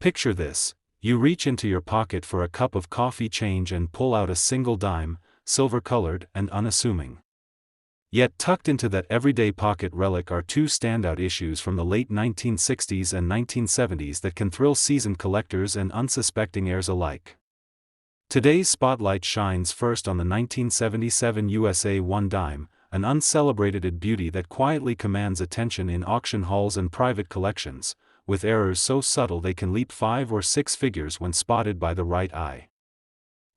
Picture this: you reach into your pocket for a cup of coffee change and pull out a single dime, silver-colored and unassuming. Yet tucked into that everyday pocket relic are two standout issues from the late 1960s and 1970s that can thrill seasoned collectors and unsuspecting heirs alike. Today's spotlight shines first on the 1977 USA 1 dime, an uncelebrated beauty that quietly commands attention in auction halls and private collections, with errors so subtle they can leap 5 or 6 figures when spotted by the right eye.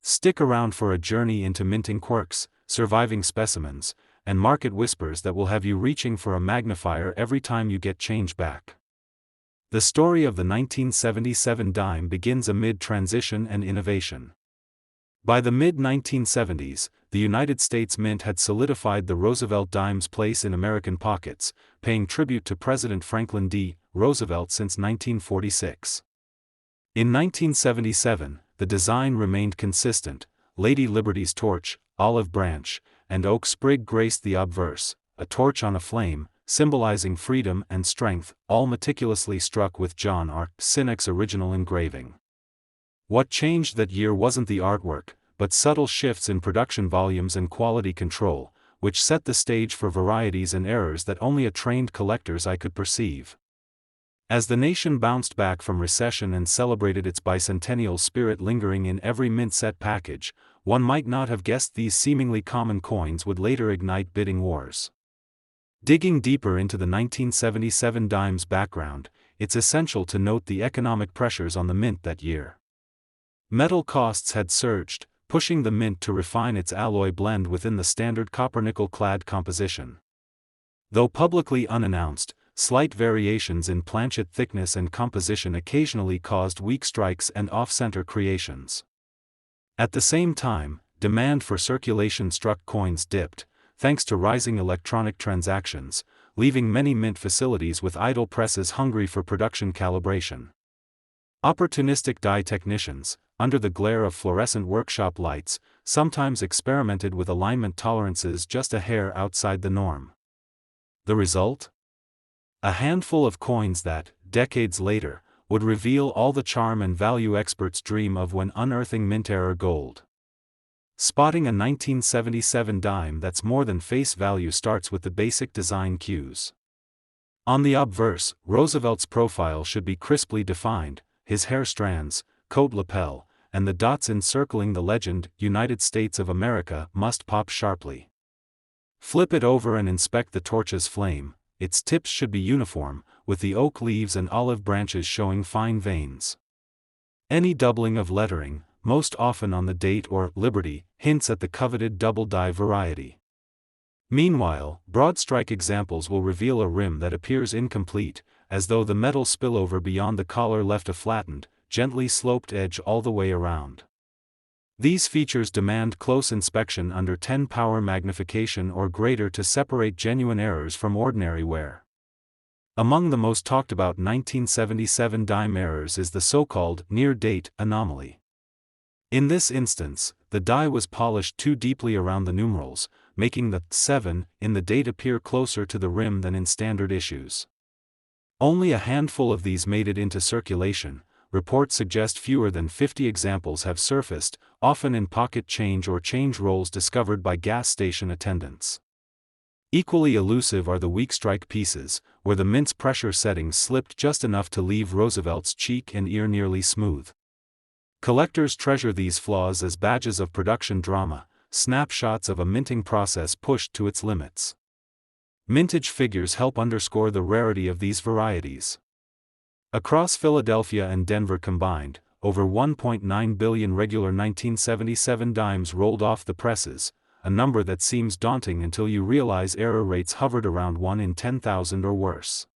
Stick around for a journey into minting quirks, surviving specimens, and market whispers that will have you reaching for a magnifier every time you get change back. The story of the 1977 dime begins amid transition and innovation. By the mid-1970s, the United States Mint had solidified the Roosevelt dime's place in American pockets, paying tribute to President Franklin D. Roosevelt since 1946. In 1977, the design remained consistent: Lady Liberty's torch, olive branch, and oak sprig graced the obverse, a torch on a flame, symbolizing freedom and strength, all meticulously struck with John R. Sinek's original engraving. What changed that year wasn't the artwork, but subtle shifts in production volumes and quality control, which set the stage for varieties and errors that only a trained collector's eye could perceive. As the nation bounced back from recession and celebrated its bicentennial spirit lingering in every mint set package, one might not have guessed these seemingly common coins would later ignite bidding wars. Digging deeper into the 1977 dime's background, it's essential to note the economic pressures on the mint that year. Metal costs had surged, pushing the mint to refine its alloy blend within the standard copper-nickel-clad composition. Though publicly unannounced, slight variations in planchet thickness and composition occasionally caused weak strikes and off-center creations. At the same time, demand for circulation-struck coins dipped, thanks to rising electronic transactions, leaving many mint facilities with idle presses hungry for production calibration. Opportunistic die technicians, under the glare of fluorescent workshop lights, sometimes experimented with alignment tolerances just a hair outside the norm. The result? A handful of coins that, decades later, would reveal all the charm and value experts dream of when unearthing mint-era gold. Spotting a 1977 dime that's more than face value starts with the basic design cues. On the obverse, Roosevelt's profile should be crisply defined: his hair strands, coat lapel, and the dots encircling the legend, United States of America, must pop sharply. Flip it over and inspect the torch's flame. Its tips should be uniform, with the oak leaves and olive branches showing fine veins. Any doubling of lettering, most often on the date or Liberty, hints at the coveted double-die variety. Meanwhile, broad strike examples will reveal a rim that appears incomplete, as though the metal spillover beyond the collar left a flattened, gently sloped edge all the way around. These features demand close inspection under 10 power magnification or greater to separate genuine errors from ordinary wear. Among the most talked about 1977 dime errors is the so-called near-date anomaly. In this instance, the die was polished too deeply around the numerals, making the 7 in the date appear closer to the rim than in standard issues. Only a handful of these made it into circulation. Reports suggest fewer than 50 examples have surfaced, often in pocket change or change rolls discovered by gas station attendants. Equally elusive are the weak strike pieces, where the mint's pressure settings slipped just enough to leave Roosevelt's cheek and ear nearly smooth. Collectors treasure these flaws as badges of production drama, snapshots of a minting process pushed to its limits. Mintage figures help underscore the rarity of these varieties. Across Philadelphia and Denver combined, over 1.9 billion regular 1977 dimes rolled off the presses, a number that seems daunting until you realize error rates hovered around 1 in 10,000 or worse.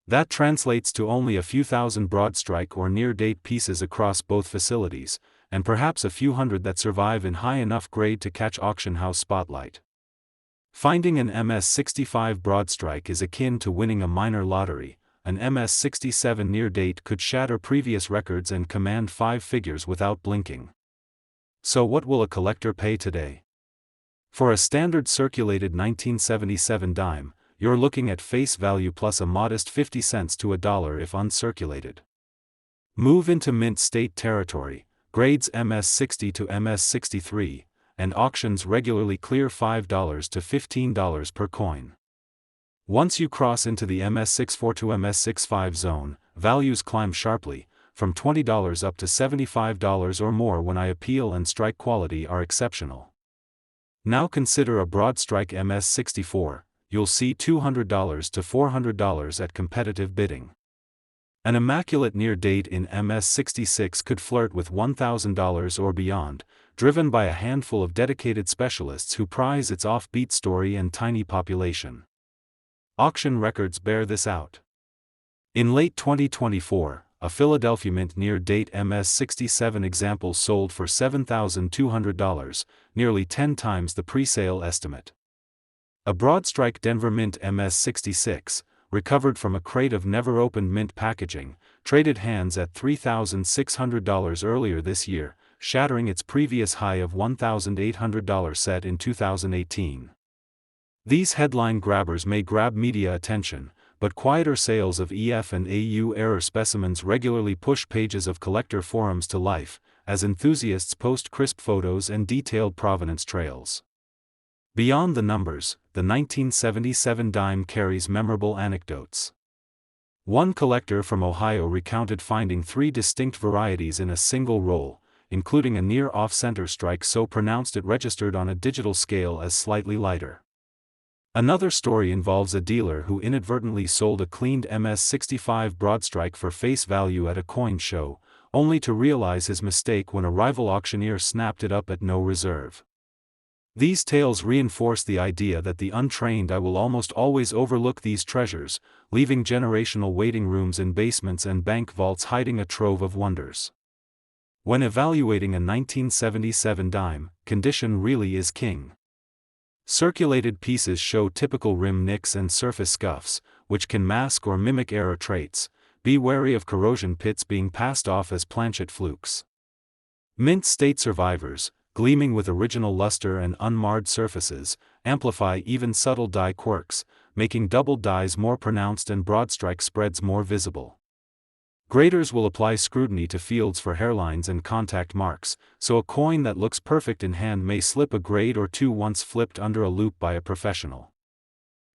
That translates to only a few thousand broad strike or near-date pieces across both facilities, and perhaps a few hundred that survive in high enough grade to catch auction house spotlight. Finding an MS-65 broad strike is akin to winning a minor lottery. An MS-67 near-date could shatter previous records and command 5 figures without blinking. So what will a collector pay today? For a standard circulated 1977 dime, you're looking at face value plus a modest 50 cents to $1 if uncirculated. Move into mint state territory, grades MS-60 to MS-63, and auctions regularly clear $5 to $15 per coin. Once you cross into the MS-64 to MS-65 zone, values climb sharply, from $20 up to $75 or more when I appeal and strike quality are exceptional. Now consider a broad strike MS-64, you'll see $200 to $400 at competitive bidding. An immaculate near date in MS-66 could flirt with $1,000 or beyond, driven by a handful of dedicated specialists who prize its offbeat story and tiny population. Auction records bear this out. In late 2024, a Philadelphia mint near date MS-67 example sold for $7,200, nearly 10 times the pre-sale estimate. A broad strike Denver mint MS-66, recovered from a crate of never-opened mint packaging, traded hands at $3,600 earlier this year, shattering its previous high of $1,800 set in 2018. These headline grabbers may grab media attention, but quieter sales of EF and AU error specimens regularly push pages of collector forums to life, as enthusiasts post crisp photos and detailed provenance trails. Beyond the numbers, the 1977 dime carries memorable anecdotes. One collector from Ohio recounted finding 3 distinct varieties in a single roll, including a near off-center strike so pronounced it registered on a digital scale as slightly lighter. Another story involves a dealer who inadvertently sold a cleaned MS-65 broadstrike for face value at a coin show, only to realize his mistake when a rival auctioneer snapped it up at no reserve. These tales reinforce the idea that the untrained eye will almost always overlook these treasures, leaving generational waiting rooms in basements and bank vaults hiding a trove of wonders. When evaluating a 1977 dime, condition really is king. Circulated pieces show typical rim nicks and surface scuffs, which can mask or mimic error traits. Be wary of corrosion pits being passed off as planchet flukes. Mint state survivors, gleaming with original luster and unmarred surfaces, amplify even subtle die quirks, making double dies more pronounced and broadstrike spreads more visible. Graders will apply scrutiny to fields for hairlines and contact marks, so a coin that looks perfect in hand may slip a grade or two once flipped under a loupe by a professional.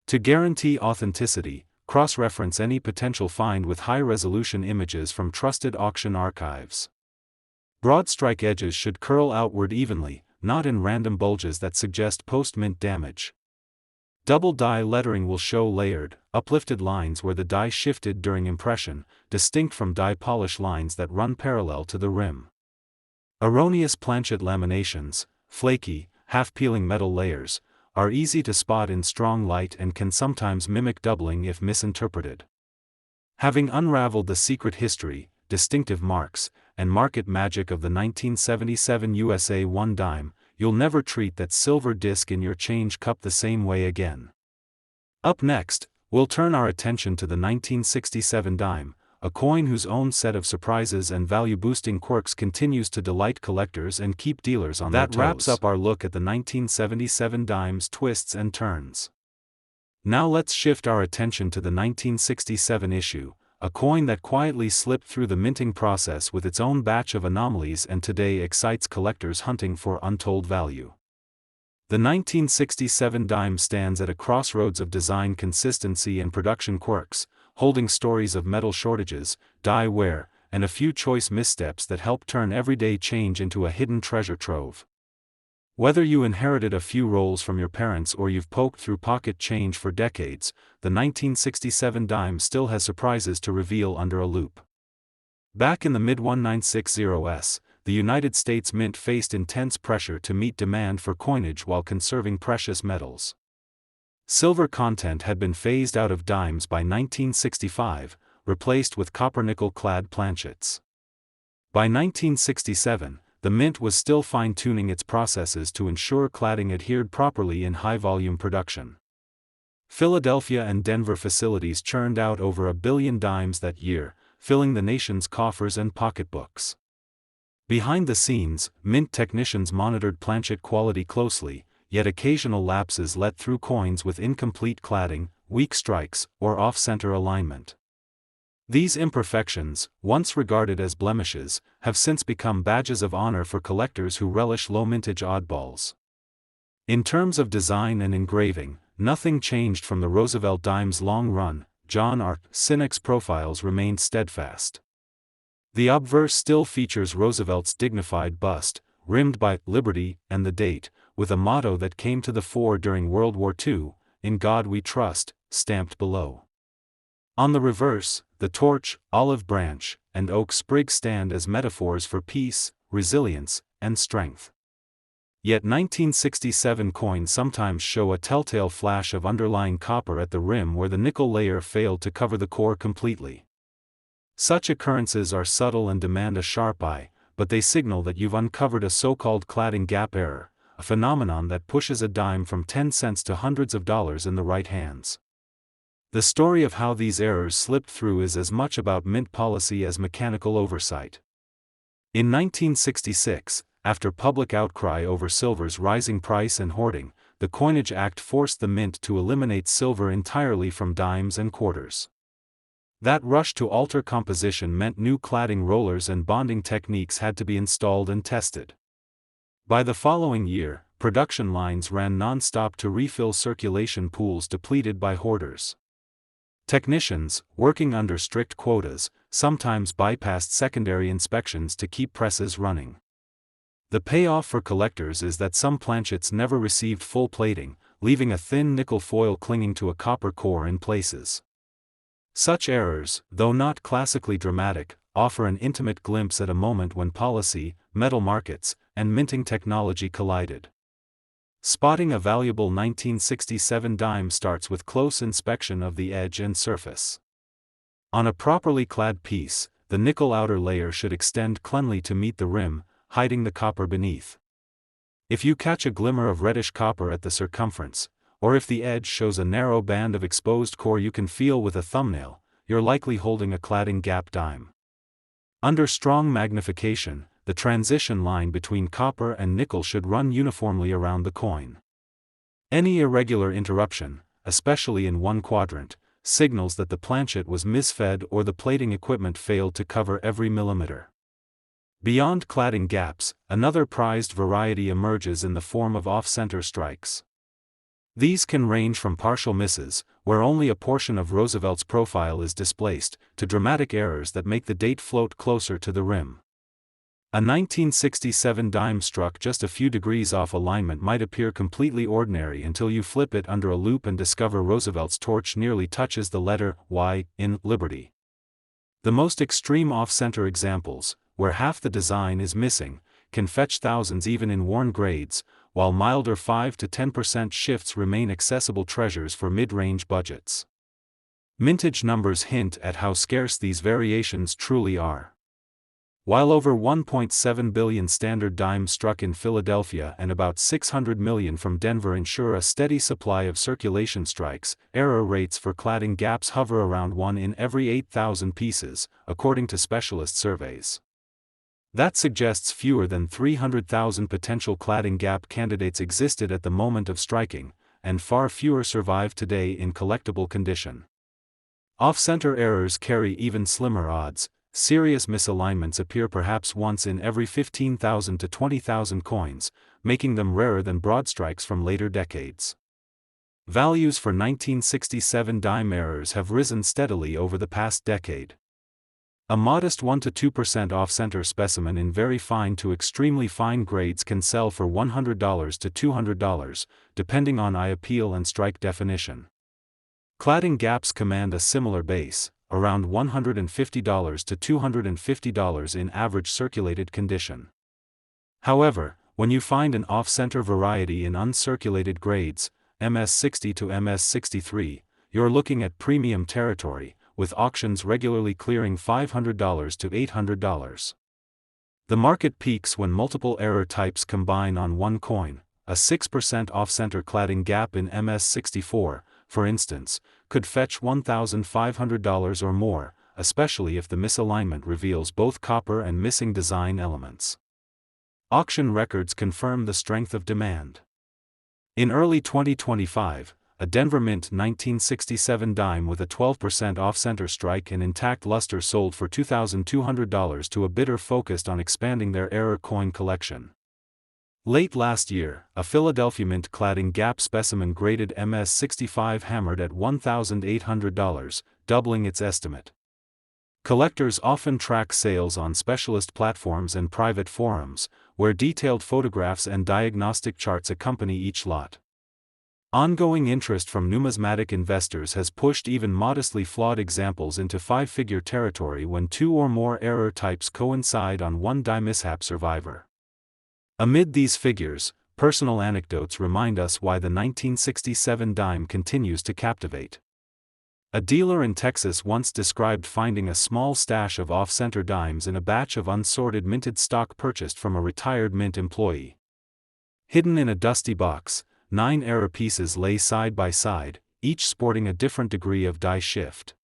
To guarantee authenticity, cross-reference any potential find with high-resolution images from trusted auction archives. Broad strike edges should curl outward evenly, not in random bulges that suggest post-mint damage. Double die lettering will show layered, uplifted lines where the die shifted during impression, distinct from die polish lines that run parallel to the rim. Erroneous planchet laminations, flaky, half-peeling metal layers, are easy to spot in strong light and can sometimes mimic doubling if misinterpreted. Having unraveled the secret history, distinctive marks, and market magic of the 1977 USA 1 dime, you'll never treat that silver disc in your change cup the same way again. Up next, we'll turn our attention to the 1967 dime, a coin whose own set of surprises and value-boosting quirks continues to delight collectors and keep dealers on their toes. That wraps up our look at the 1977 dime's twists and turns. Now let's shift our attention to the 1967 issue, a coin that quietly slipped through the minting process with its own batch of anomalies and today excites collectors hunting for untold value. The 1967 dime stands at a crossroads of design consistency and production quirks, holding stories of metal shortages, die wear, and a few choice missteps that help turn everyday change into a hidden treasure trove. Whether you inherited a few rolls from your parents or you've poked through pocket change for decades, the 1967 dime still has surprises to reveal under a loupe. Back in the mid-1960s, the United States Mint faced intense pressure to meet demand for coinage while conserving precious metals. Silver content had been phased out of dimes by 1965, replaced with copper-nickel-clad planchets. By 1967, the Mint was still fine-tuning its processes to ensure cladding adhered properly in high-volume production. Philadelphia and Denver facilities churned out over 1 billion dimes that year, filling the nation's coffers and pocketbooks. Behind the scenes, Mint technicians monitored planchet quality closely, yet occasional lapses let through coins with incomplete cladding, weak strikes, or off-center alignment. These imperfections, once regarded as blemishes, have since become badges of honor for collectors who relish low-mintage oddballs. In terms of design and engraving, nothing changed from the Roosevelt dime's long run. John R. Sinek's profiles remained steadfast. The obverse still features Roosevelt's dignified bust, rimmed by Liberty and the date, with a motto that came to the fore during World War II, "In God We Trust," stamped below. On the reverse, the torch, olive branch, and oak sprig stand as metaphors for peace, resilience, and strength. Yet 1967 coins sometimes show a telltale flash of underlying copper at the rim where the nickel layer failed to cover the core completely. Such occurrences are subtle and demand a sharp eye, but they signal that you've uncovered a so-called cladding gap error, a phenomenon that pushes a dime from 10 cents to hundreds of dollars in the right hands. The story of how these errors slipped through is as much about mint policy as mechanical oversight. In 1966, after public outcry over silver's rising price and hoarding, the Coinage Act forced the mint to eliminate silver entirely from dimes and quarters. That rush to alter composition meant new cladding rollers and bonding techniques had to be installed and tested. By the following year, production lines ran non-stop to refill circulation pools depleted by hoarders. Technicians, working under strict quotas, sometimes bypassed secondary inspections to keep presses running. The payoff for collectors is that some planchets never received full plating, leaving a thin nickel foil clinging to a copper core in places. Such errors, though not classically dramatic, offer an intimate glimpse at a moment when policy, metal markets, and minting technology collided. Spotting a valuable 1967 dime starts with close inspection of the edge and surface. On a properly clad piece, the nickel outer layer should extend cleanly to meet the rim, hiding the copper beneath. If you catch a glimmer of reddish copper at the circumference, or if the edge shows a narrow band of exposed core you can feel with a thumbnail, you're likely holding a cladding gap dime. Under strong magnification, the transition line between copper and nickel should run uniformly around the coin. Any irregular interruption, especially in one quadrant, signals that the planchet was misfed or the plating equipment failed to cover every millimeter. Beyond cladding gaps, another prized variety emerges in the form of off-center strikes. These can range from partial misses, where only a portion of Roosevelt's profile is displaced, to dramatic errors that make the date float closer to the rim. A 1967 dime struck just a few degrees off alignment might appear completely ordinary until you flip it under a loupe and discover Roosevelt's torch nearly touches the letter Y in Liberty. The most extreme off-center examples, where half the design is missing, can fetch thousands even in worn grades, while milder 5 to 10% shifts remain accessible treasures for mid-range budgets. Mintage numbers hint at how scarce these variations truly are. While over 1.7 billion standard dimes struck in Philadelphia and about 600 million from Denver ensure a steady supply of circulation strikes, error rates for cladding gaps hover around 1 in every 8,000 pieces, according to specialist surveys. That suggests fewer than 300,000 potential cladding gap candidates existed at the moment of striking, and far fewer survive today in collectible condition. Off-center errors carry even slimmer odds. Serious misalignments appear perhaps once in every 15,000 to 20,000 coins, making them rarer than broad strikes from later decades. Values for 1967 dime errors have risen steadily over the past decade. A modest 1 to 2% off-center specimen in very fine to extremely fine grades can sell for $100 to $200, depending on eye appeal and strike definition. Cladding gaps command a similar base, around $150 to $250 in average circulated condition. However, when you find an off-center variety in uncirculated grades, MS60 to MS63, you're looking at premium territory, with auctions regularly clearing $500 to $800. The market peaks when multiple error types combine on one coin. A 6% off-center cladding gap in MS64, for instance, could fetch $1,500 or more, especially if the misalignment reveals both copper and missing design elements. Auction records confirm the strength of demand. In early 2025, a Denver Mint 1967 dime with a 12% off-center strike and intact luster sold for $2,200 to a bidder focused on expanding their error coin collection. Late last year, a Philadelphia Mint cladding gap specimen graded MS-65 hammered at $1,800, doubling its estimate. Collectors often track sales on specialist platforms and private forums, where detailed photographs and diagnostic charts accompany each lot. Ongoing interest from numismatic investors has pushed even modestly flawed examples into five-figure territory when two or more error types coincide on one die mishap survivor. Amid these figures, personal anecdotes remind us why the 1967 dime continues to captivate. A dealer in Texas once described finding a small stash of off-center dimes in a batch of unsorted minted stock purchased from a retired Mint employee. Hidden in a dusty box, 9 error pieces lay side by side, each sporting a different degree of die shift.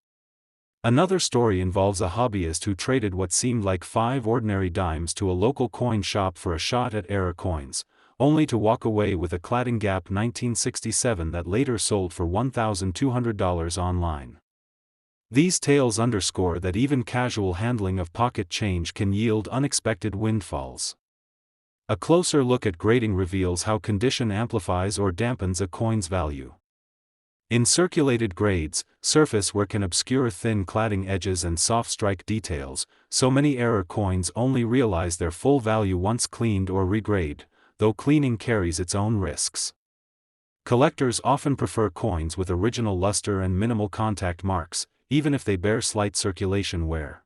Another story involves a hobbyist who traded what seemed like 5 ordinary dimes to a local coin shop for a shot at error coins, only to walk away with a cladding gap 1967 that later sold for $1,200 online. These tales underscore that even casual handling of pocket change can yield unexpected windfalls. A closer look at grading reveals how condition amplifies or dampens a coin's value. In circulated grades, surface wear can obscure thin cladding edges and soft strike details, so many error coins only realize their full value once cleaned or regraded, though cleaning carries its own risks. Collectors often prefer coins with original luster and minimal contact marks, even if they bear slight circulation wear.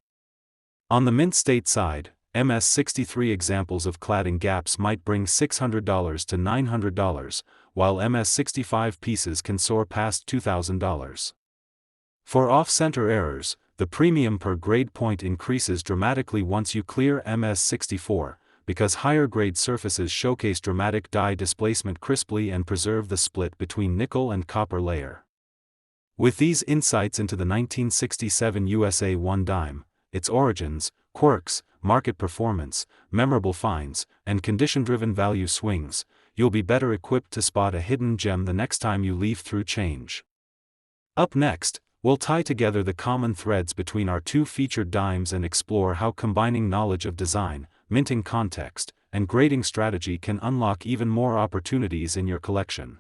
On the mint state side, MS-63 examples of cladding gaps might bring $600 to $900, while MS-65 pieces can soar past $2,000. For off-center errors, the premium per grade point increases dramatically once you clear MS-64, because higher-grade surfaces showcase dramatic die displacement crisply and preserve the split between nickel and copper layer. With these insights into the 1967 USA 1 dime, its origins, quirks, market performance, memorable finds, and condition-driven value swings, you'll be better equipped to spot a hidden gem the next time you leaf through change. Up next, we'll tie together the common threads between our two featured dimes and explore how combining knowledge of design, minting context, and grading strategy can unlock even more opportunities in your collection.